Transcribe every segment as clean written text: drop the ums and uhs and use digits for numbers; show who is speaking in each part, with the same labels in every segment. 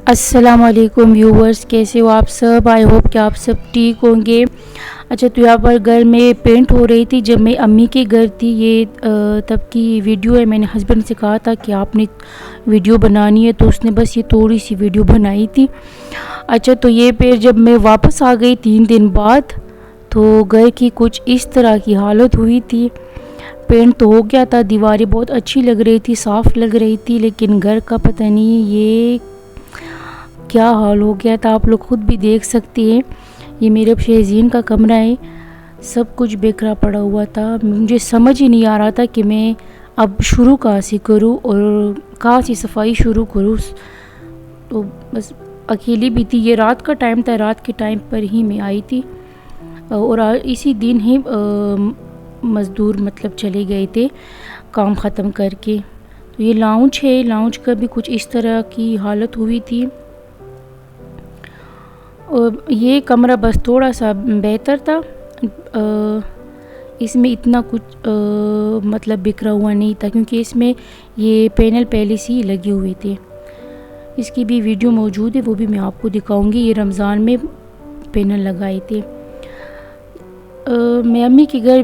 Speaker 1: अस्सलामुअलैकुम व्यूवर्स, कैसे हो आप सब। आई होप कि आप सब ठीक होंगे। अच्छा, तो यहाँ पर घर में पेंट हो रही थी जब मैं अम्मी के घर थी। ये तब की वीडियो है। मैंने हस्बैंड से कहा था कि आपने वीडियो बनानी है, तो उसने बस ये थोड़ी सी वीडियो बनाई थी। अच्छा, तो ये फिर जब मैं वापस आ गई 3 दिन बाद, तो घर की कुछ इस तरह की हालत हुई थी। पेंट तो हो गया था, दीवारें बहुत अच्छी लग रही थी, साफ़ लग रही थी, लेकिन घर का पता नहीं ये क्या हाल हो गया था। आप लोग खुद भी देख सकते हैं। ये मेरे शहज़ीन का कमरा है, सब कुछ बिखरा पड़ा हुआ था। मुझे समझ ही नहीं आ रहा था कि मैं अब शुरू कहाँ से करूँ और कहाँ से सफाई शुरू करूँ। तो बस अकेली भी थी, ये रात का टाइम था, रात के टाइम पर ही मैं आई थी और इसी दिन ही मज़दूर मतलब चले गए थे काम ख़त्म करके। तो ये लाउंज है, लाउंज का भी कुछ इस तरह की हालत हुई थी। और ये कमरा बस थोड़ा सा बेहतर था, इसमें इतना कुछ मतलब बिखरा हुआ नहीं था, क्योंकि इसमें ये पैनल पहले से ही लगे हुए थे। इसकी भी वीडियो मौजूद है, वो भी मैं आपको दिखाऊंगी। ये रमज़ान में पैनल लगाए थे। मैं अम्मी के घर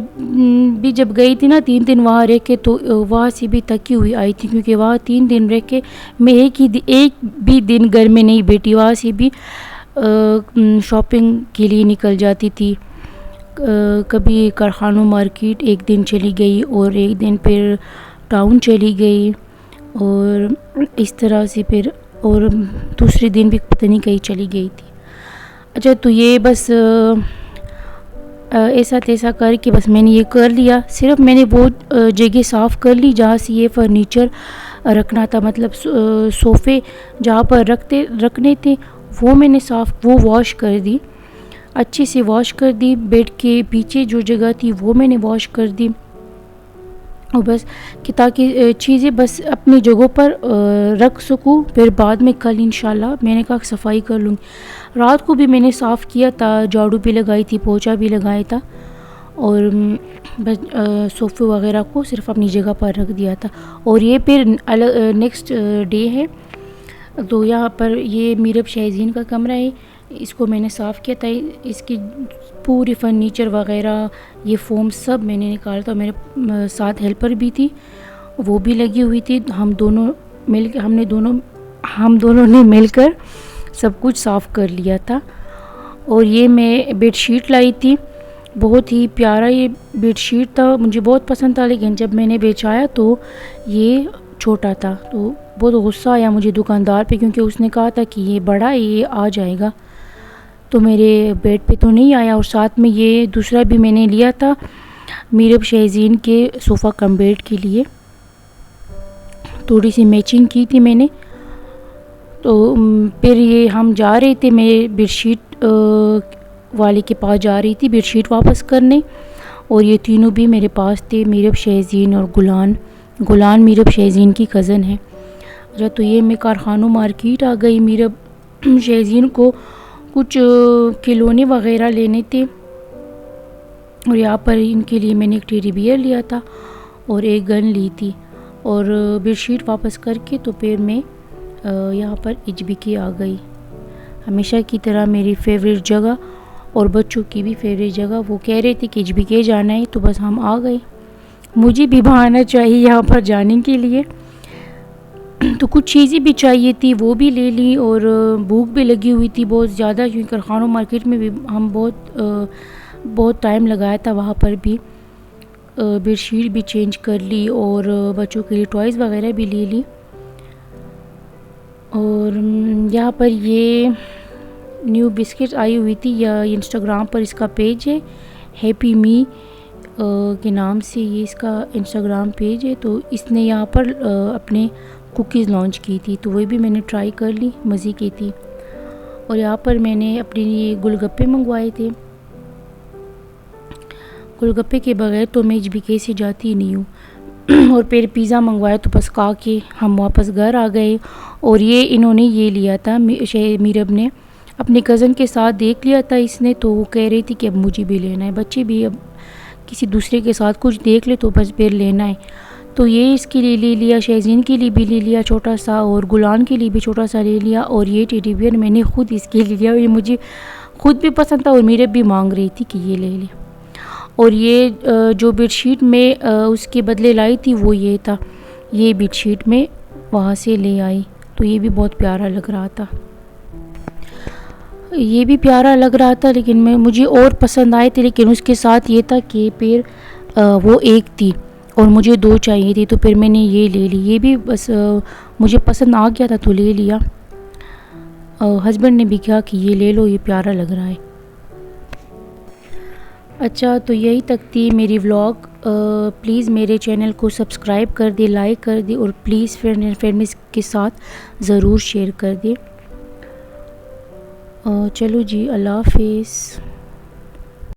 Speaker 1: भी जब गई थी ना 3 दिन वहाँ रह के, तो वहाँ से भी थकी हुई आई थी, क्योंकि वहाँ 3 दिन रह के मैं एक भी दिन घर में नहीं बैठी। वहाँ से भी शॉपिंग के लिए निकल जाती थी। कभी कारखानों मार्केट एक दिन चली गई और एक दिन फिर टाउन चली गई, और इस तरह से फिर और दूसरे दिन भी पता नहीं कहीं चली गई थी। अच्छा, तो ये बस ऐसा तैसा करके बस मैंने ये कर लिया। सिर्फ मैंने वो जगह साफ़ कर ली जहाँ से ये फर्नीचर रखना था, मतलब सोफ़े जहाँ पर रखने थे, वो मैंने वो वॉश कर दी, अच्छे से वॉश कर दी। बेड के पीछे जो जगह थी वो मैंने वॉश कर दी, और बस कि ताकि चीज़ें बस अपनी जगहों पर रख सकूँ। फिर बाद में कल इंशाल्लाह मैंने कहा सफाई कर लूँगी। रात को भी मैंने साफ़ किया था, झाड़ू भी लगाई थी, पोछा भी लगाया था, और बस सोफ़े वगैरह को सिर्फ अपनी जगह पर रख दिया था। और ये फिर अलग नेक्स्ट डे है। तो यहाँ पर ये मीरब शहज़ीन का कमरा है, इसको मैंने साफ़ किया था। इसकी पूरी फर्नीचर वगैरह, ये फोम सब मैंने निकाला था। मेरे साथ हेल्पर भी थी, वो भी लगी हुई थी। हम दोनों ने मिलकर सब कुछ साफ़ कर लिया था। और ये मैं बेडशीट लाई थी, बहुत ही प्यारा ये बेडशीट था, मुझे बहुत पसंद था, लेकिन जब मैंने बेचाया तो ये छोटा था। तो बहुत गुस्सा आया मुझे दुकानदार पे, क्योंकि उसने कहा था कि ये बड़ा है, ये आ जाएगा, तो मेरे बेड पे तो नहीं आया। और साथ में ये दूसरा भी मैंने लिया था मीरब शहज़ीन के सोफ़ा कम बेड के लिए, थोड़ी सी मैचिंग की थी मैंने। तो फिर ये हम जा रहे थे, मैं बेडशीट वाले के पास जा रही थी बेडशीट वापस करने, और ये तीनों भी मेरे पास थे, मीरब शहज़ीन और गुलान मीरब शहज़ीन की कज़न है। अच्छा, तो ये मैं कारखानों मार्केट आ गई। मीरब शहज़ीन को कुछ खिलौने वगैरह लेने थे, और यहाँ पर इनके लिए मैंने एक टेडी बियर लिया था और एक गन ली थी। और बेडशीट वापस करके तो फिर मैं यहाँ पर HBK आ गई। हमेशा की तरह मेरी फेवरेट जगह और बच्चों की भी फेवरेट जगह। वो कह रहे थे कि HBK जाना है, तो बस हम आ गए। मुझे भी बहाना चाहिए यहाँ पर जाने के लिए, तो कुछ चीज़ें भी चाहिए थी, वो भी ले ली। और भूख भी लगी हुई थी बहुत ज़्यादा, क्योंकि कारखानों मार्केट में भी हम बहुत टाइम लगाया था। वहाँ पर भी बेडशीट भी चेंज कर ली और बच्चों के लिए टॉयज़ वगैरह भी ले ली। और यहाँ पर ये न्यू बिस्किट आई हुई थी, या इंस्टाग्राम पर इसका पेज है, हैप्पी मी के नाम से ये इसका इंस्टाग्राम पेज है। तो इसने यहाँ पर अपने कुकीज़ लॉन्च की थी, तो वही भी मैंने ट्राई कर ली, मज़े की थी। और यहाँ पर मैंने अपने लिए गोलगप्पे मंगवाए थे। गोलगप्पे के बगैर तो मैं HBK से जाती ही नहीं हूँ। और फिर पिज़्ज़ा मंगवाया, तो बस खा के हम वापस घर आ गए। और ये इन्होंने ये लिया था, मीरब ने अपने कज़न के साथ देख लिया था इसने, तो वो कह रही थी कि अब मुझे भी लेना है। बच्चे भी अब किसी दूसरे के साथ कुछ देख ले तो बस फिर लेना है। तो ये इसके लिए ले लिया, शहज़ीन के लिए भी ले लिया छोटा सा, और गुलान के लिए भी छोटा सा ले लिया। और ये टेडी बियर मैंने ख़ुद इसके लिए लिया, ये मुझे ख़ुद भी पसंद था और मेरे भी मांग रही थी कि ये ले ले। और ये जो बेडशीट में उसके बदले लाई थी वो ये था, ये बेडशीट में वहाँ से ले आई, तो ये भी बहुत प्यारा लग रहा था, ये भी प्यारा लग रहा था। लेकिन मुझे और पसंद आए थे, लेकिन उसके साथ ये था कि पैर वो एक थी और मुझे 2 चाहिए थी, तो फिर मैंने ये ले ली। ये भी बस मुझे पसंद आ गया था तो ले लिया। हस्बैंड ने भी कहा कि ये ले लो, ये प्यारा लग रहा है। अच्छा, तो यही तक थी मेरी व्लॉग। प्लीज़ मेरे चैनल को सब्सक्राइब कर दे, लाइक कर दे, और प्लीज़ फ्रेंड्स के साथ ज़रूर शेयर कर दे। चलो जी, अल्लाह हाफिज़।